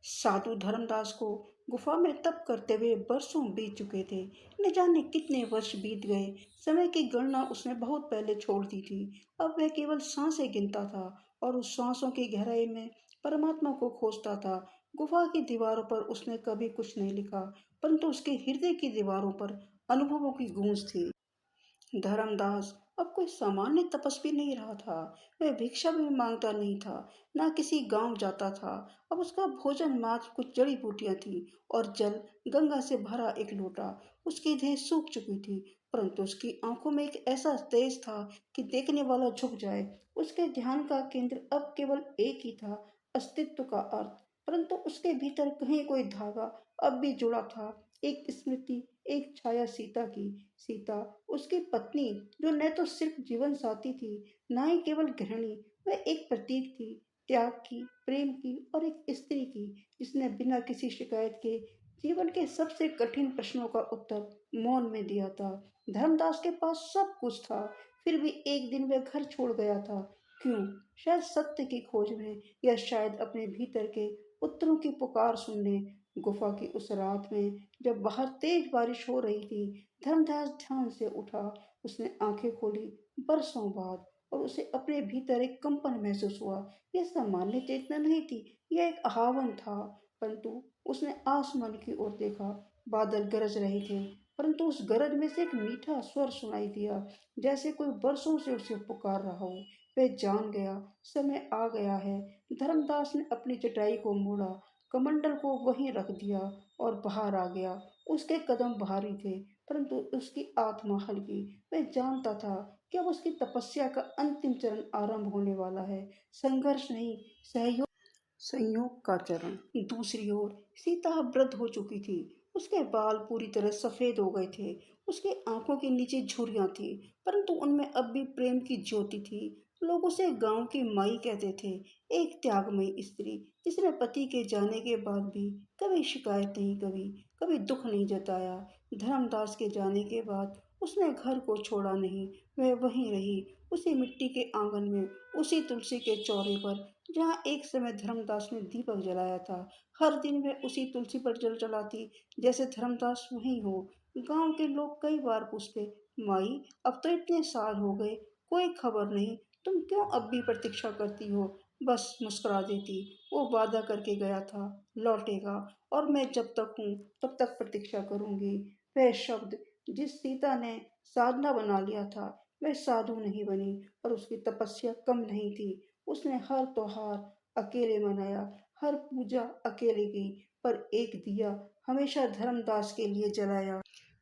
साधु धर्मदास को गुफा में तप करते हुए वर्षों बीत चुके थे। न जाने कितने वर्ष बीत गए। समय की गणना उसने बहुत पहले छोड़ दी थी। अब वह केवल सांसें गिनता था और उस सांसों की गहराई में परमात्मा को खोजता था। गुफा की दीवारों पर उसने कभी कुछ नहीं लिखा, परंतु उसके हृदय की दीवारों पर अनुभवों की गूंज थी। धर्मदास अब कोई सामान्य तपस्वी नहीं रहा था। वह भिक्षा भी मांगता नहीं था, ना किसी गांव जाता था। अब उसका भोजन मात्र कुछ जड़ी बूटियां थी और जल, गंगा से भरा एक लोटा। उसकी देह सूख चुकी थी, परंतु उसकी आंखों में एक ऐसा तेज था कि देखने वाला झुक जाए। उसके ध्यान का केंद्र अब केवल एक ही था, अस्तित्व का अर्थ। परंतु उसके भीतर कहीं कोई धागा अब भी जुड़ा था, एक स्मृति, एक छाया सीता की। सीता, उसकी पत्नी, जो न तो सिर्फ जीवन साथी थी, न ही केवल गृहिणी, वह एक प्रतीक थी, त्याग की, प्रेम की और एक स्त्री की, जिसने बिना किसी शिकायत के जीवन के सबसे कठिन प्रश्नों का उत्तर मौन में दिया था। धर्मदास के पास सब कुछ था, फिर भी एक दिन वह घर छोड़ गया था। क्यों? शायद सत्य की खोज में, या शायद अपने भीतर के उत्तरों की पुकार सुनने। गुफा की उस रात में, जब बाहर तेज बारिश हो रही थी, धर्मदास ध्यान से उठा। उसने आंखें खोली बरसों बाद, और उसे अपने भीतर एक कंपन महसूस हुआ। यह सामान्य चेतना नहीं थी, यह एक आह्वान था। परंतु उसने आसमान की ओर देखा। बादल गरज रहे थे, परंतु उस गरज में से एक मीठा स्वर सुनाई दिया, जैसे कोई बरसों से उसे पुकार रहा हो। वह जान गया, समय आ गया है। धर्मदास ने अपनी चटाई को मोड़ा, कमंडल को वहीं रख दिया और बाहर आ गया। उसके कदम भारी थे, परंतु उसकी आत्मा हल्की। वह जानता था कि अब उसकी तपस्या का अंतिम चरण आरंभ होने वाला है। संघर्ष नहीं, सहयोग, संयोग का चरण। दूसरी ओर सीता वृद्ध हो चुकी थी। उसके बाल पूरी तरह सफेद हो गए थे। उसकी आंखों के नीचे झुर्रियां थी, परंतु उनमें अब भी प्रेम की ज्योति थी। लोग उसे गांव की माई कहते थे, एक त्यागमयी स्त्री, जिसने पति के जाने के बाद भी कभी शिकायत नहीं, कभी कभी दुख नहीं जताया। धर्मदास के जाने के बाद उसने घर को छोड़ा नहीं। वह वहीं रही, उसी मिट्टी के आंगन में, उसी तुलसी के चौरे पर, जहाँ एक समय धर्मदास ने दीपक जलाया था। हर दिन वह उसी तुलसी पर जल जलाती, जैसे धर्मदास वहीं हो। गांव के लोग कई बार पूछते, माई, अब तो इतने साल हो गए, कोई खबर नहीं, तुम क्यों अब भी प्रतीक्षा करती हो? बस मुस्कुरा देती, वो वादा करके गया था, लौटेगा, और मैं जब तक हूँ तब तक प्रतीक्षा करूंगी। वह शब्द, जिस सीता ने साधना बना लिया था, वह साधु नहीं बनी, और उसकी तपस्या कम नहीं थी। उसने हर त्योहार अकेले मनाया, हर पूजा अकेले की, पर एक दिया हमेशा धर्मदास के लिए जलाया।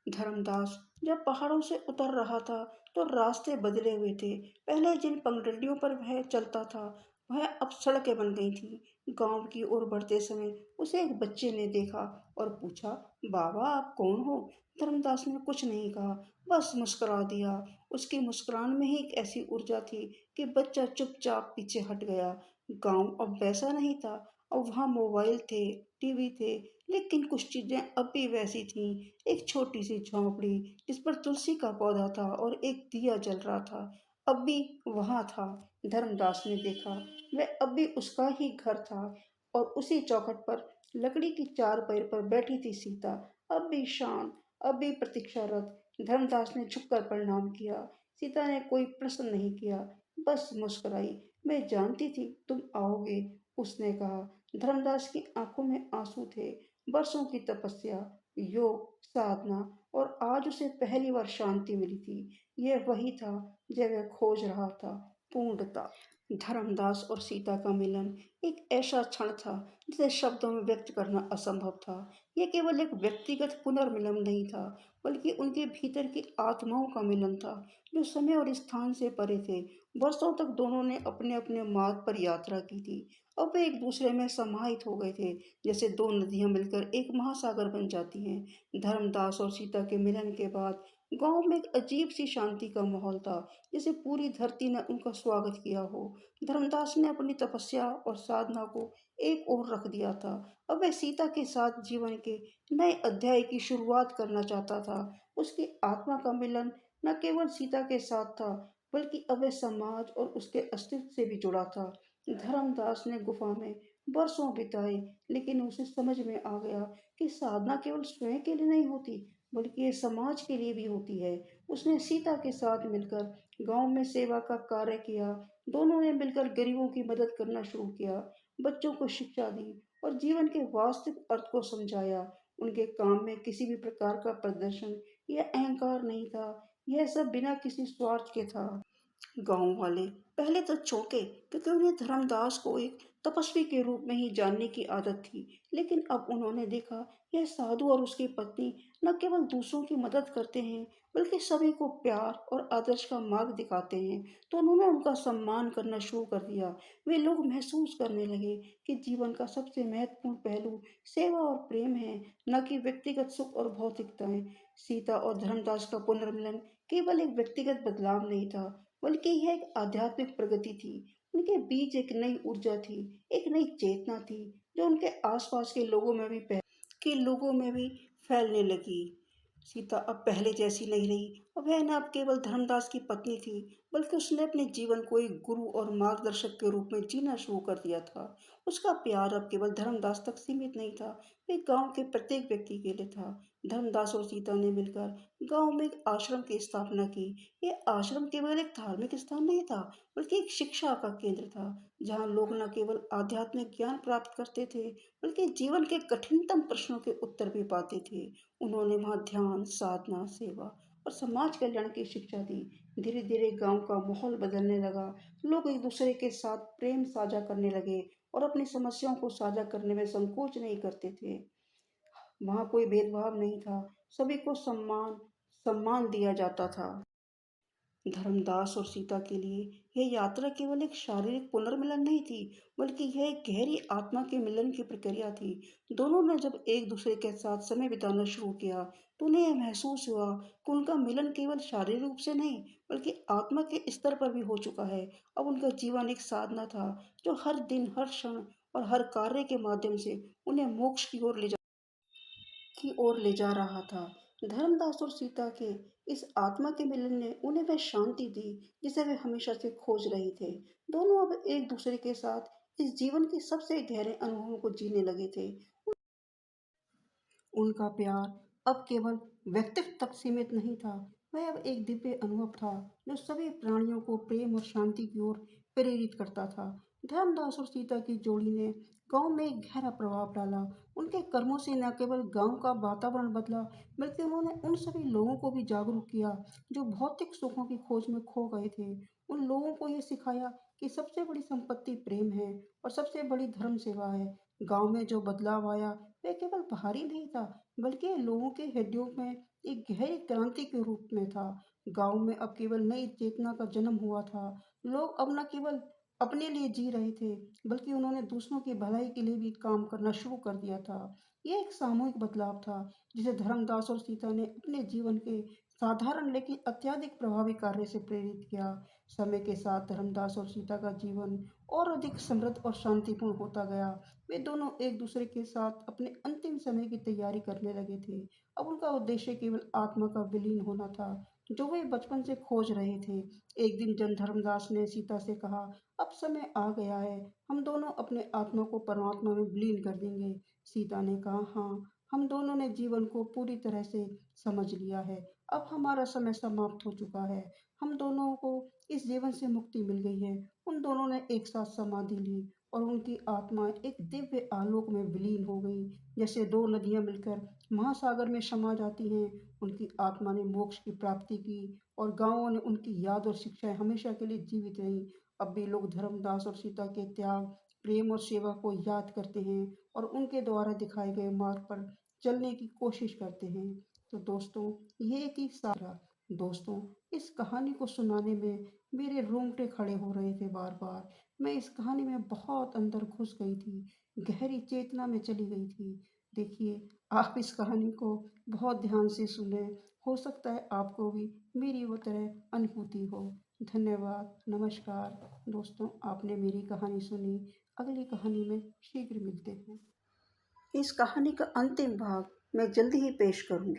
धर्मदास जब पहाड़ों से उतर रहा था, तो रास्ते बदले हुए थे। पहले जिन पगडंडियों पर वह चलता था, वह अब सड़कें बन गई थी। गांव की ओर बढ़ते समय उसे एक बच्चे ने देखा और पूछा, बाबा, आप कौन हो? धर्मदास ने कुछ नहीं कहा, बस मुस्कुरा दिया। उसकी मुस्कुराहट में ही एक ऐसी ऊर्जा थी कि बच्चा चुपचाप पीछे हट गया। गांव अब वैसा नहीं था। अब वहाँ मोबाइल थे, टीवी थे, लेकिन कुछ चीजें अब भी वैसी थीं। एक छोटी सी झोंपड़ी, जिस पर तुलसी का पौधा था और एक दिया जल रहा था, अब भी वहां था। धर्मदास ने देखा, वह अब भी उसका ही घर था, और उसी चौखट पर लकड़ी की चारपाई पर बैठी थी सीता, अब भी शांत, अब भी प्रतीक्षारत। धर्मदास ने झुककर प्रणाम किया। सीता ने कोई प्रश्न नहीं किया, बस मुस्कुराई। मैं जानती थी तुम आओगे, उसने कहा। धर्मदास की आंखों में आंसू थे। बरसों की तपस्या, योग, साधना, और आज उसे पहली बार शांति मिली थी। यह वही था जब वह खोज रहा था, पूर्णता। धर्मदास और सीता का मिलन एक ऐसा क्षण था जिसे शब्दों में व्यक्त करना असंभव था। यह केवल एक व्यक्तिगत पुनर्मिलन नहीं था, बल्कि उनके भीतर की आत्माओं का मिलन था, जो समय और स्थान से परे थे। वर्षों तक दोनों ने अपने अपने मार्ग पर यात्रा की थी। अब वे एक दूसरे में समाहित हो गए थे, जैसे दो नदियां मिलकर एक महासागर बन जाती हैं। धर्मदास और सीता के मिलन के बाद गांव में एक अजीब सी शांति का माहौल था, जैसे पूरी धरती ने उनका स्वागत किया हो। धर्मदास ने अपनी तपस्या और साधना को एक ओर रख दिया था। अब वह सीता के साथ जीवन के नए अध्याय की शुरुआत करना चाहता था। उसकी आत्मा का मिलन न केवल सीता के साथ था, बल्कि अब वह समाज और उसके अस्तित्व से भी जुड़ा था। धर्मदास ने गुफा में बरसों बिताए, लेकिन उसे समझ में आ गया कि साधना केवल स्वयं के लिए नहीं होती, बल्कि ये समाज के लिए भी होती है। उसने सीता के साथ मिलकर गांव में सेवा का कार्य किया। दोनों ने मिलकर गरीबों की मदद करना शुरू किया, बच्चों को शिक्षा दी और जीवन के वास्तविक अर्थ को समझाया। उनके काम में किसी भी प्रकार का प्रदर्शन या अहंकार नहीं था, यह सब बिना किसी स्वार्थ के था। गांव वाले पहले तो चौंके, क्योंकि उन्हें धर्मदास को एक तपस्वी के रूप में ही जानने की आदत थी। लेकिन अब उन्होंने देखा, यह साधु और उसकी पत्नी न केवल दूसरों की मदद करते हैं, बल्कि सभी को प्यार और आदर्श का मार्ग दिखाते हैं। तो उन्होंने उनका सम्मान करना शुरू कर दिया। वे लोग महसूस करने लगे कि जीवन का सबसे महत्वपूर्ण पहलू सेवा और प्रेम है, न कि व्यक्तिगत सुख और भौतिकताएं। सीता और धर्मदास का पुनर्मिलन केवल एक व्यक्तिगत बदलाव नहीं था, बल्कि यह एक आध्यात्मिक प्रगति थी। उनके बीच एक नई ऊर्जा थी, एक नई चेतना थी, जो उनके आसपास के लोगों में भी फैलने लगी। सीता अब पहले जैसी नहीं रही। अब वह न अब केवल धर्मदास की पत्नी थी, बल्कि उसने अपने जीवन को एक गुरु और मार्गदर्शक के रूप में जीना शुरू कर दिया था। उसका प्यार अब केवल धर्मदास तक सीमित नहीं था, वे गांव के प्रत्येक व्यक्ति के लिए था। धर्मदास और सीता ने मिलकर गांव में एक आश्रम की स्थापना की। यह आश्रम केवल एक धार्मिक स्थान नहीं था, बल्कि एक शिक्षा का केंद्र था, जहां लोग न केवल आध्यात्मिक ज्ञान प्राप्त करते थे, बल्कि जीवन के कठिनतम प्रश्नों के उत्तर भी पाते थे। उन्होंने वहां ध्यान, साधना, सेवा और समाज कल्याण की शिक्षा दी। धीरे धीरे गांव का माहौल बदलने लगा। लोग एक दूसरे के साथ प्रेम साझा करने लगे और अपनी समस्याओं को साझा करने में संकोच नहीं करते थे। वहां कोई भेदभाव नहीं था, सभी को सम्मान सम्मान दिया जाता था। धर्मदास और सीता के लिए यह यात्रा केवल एक शारीरिक पुनर्मिलन नहीं थी, बल्कि यह एक गहरी आत्मा के मिलन की प्रक्रिया थी। दोनों ने जब एक दूसरे के साथ समय बिताना शुरू किया, तो उन्हें यह महसूस हुआ कि उनका मिलन केवल शारीरिक रूप से नहीं, बल्कि आत्मा के स्तर पर भी हो चुका है। अब उनका जीवन एक साधना था, जो हर दिन, हर क्षण और हर कार्य के माध्यम से उन्हें मोक्ष की ओर ले जा रहा था। धर्मदास और सीता के इस आत्मा के मिलन ने उन्हें वह शांति दी, जिसे वे हमेशा से खोज रहे थे। दोनों अब एक दूसरे के साथ इस जीवन के सबसे गहरे अनुभवों को जीने लगे थे। उनका प्यार अब केवल व्यक्तित्व तक सीमित नहीं था, वह अब एक दिव्य अनुभव था, जो सभी प्राणियों को प्रेम और शांति की ओर प्रेरित करता था। धर्मदास और सीता की जोड़ी ने गांव में एक गहरा प्रभाव डाला। उनके कर्मों से न केवल गांव का वातावरण बदला, बल्कि उन्होंने उन सभी लोगों को भी जागरूक किया जो भौतिक सुखों की खोज में खो गए थे। उन लोगों को यह सिखाया कि सबसे बड़ी संपत्ति प्रेम है और सबसे बड़ी धर्म सेवा है। गांव में जो बदलाव आया, वह केवल बाहरी नहीं था, बल्कि ये लोगों के हृदयों में एक गहरी क्रांति के रूप में था। गांव में अब केवल नई चेतना का जन्म हुआ था। लोग अब न केवल अपने लिए जी रहे थे, बल्कि उन्होंने दूसरों की भलाई के लिए भी काम करना शुरू कर दिया था। यह एक सामूहिक बदलाव था, जिसे धर्मदास और सीता ने अपने जीवन के साधारण लेकिन अत्यधिक प्रभावी कार्य से प्रेरित किया। समय के साथ धर्मदास और सीता का जीवन और अधिक समृद्ध और शांतिपूर्ण होता गया। वे दोनों एक दूसरे के साथ अपने अंतिम समय की तैयारी करने लगे थे। अब उनका उद्देश्य केवल आत्मा का विलीन होना था, जो वे बचपन से खोज रहे थे। एक दिन जन धर्मदास ने सीता से कहा, अब समय आ गया है, हम दोनों अपने आत्मा को परमात्मा में विलीन कर देंगे। सीता ने कहा, हाँ, हम दोनों ने जीवन को पूरी तरह से समझ लिया है। अब हमारा समय समाप्त हो चुका है। हम दोनों को इस जीवन से मुक्ति मिल गई है। उन दोनों ने एक साथ समाधि ली और उनकी आत्मा एक दिव्य आलोक में विलीन हो गई। जैसे दो नदियां मिलकर महासागर में समा जाती हैं, उनकी आत्मा ने मोक्ष की प्राप्ति की और गांवों ने उनकी याद और शिक्षाएं हमेशा के लिए जीवित रहीं। अब भी लोग धर्मदास और सीता के त्याग, प्रेम और सेवा को याद करते हैं और उनके द्वारा दिखाए गए मार्ग पर चलने की कोशिश करते हैं। तो दोस्तों, ये थी सारा। दोस्तों, इस कहानी को सुनाने में मेरे रोंगटे खड़े हो रहे थे बार बार। मैं इस कहानी में बहुत अंदर घुस गई थी, गहरी चेतना में चली गई थी। देखिए, आप इस कहानी को बहुत ध्यान से सुने, हो सकता है आपको भी मेरी वो तरह अनुभूति हो। धन्यवाद, नमस्कार। दोस्तों, आपने मेरी कहानी सुनी। अगली कहानी में शीघ्र मिलते हैं। इस कहानी का अंतिम भाग मैं जल्दी ही पेश करूंगी।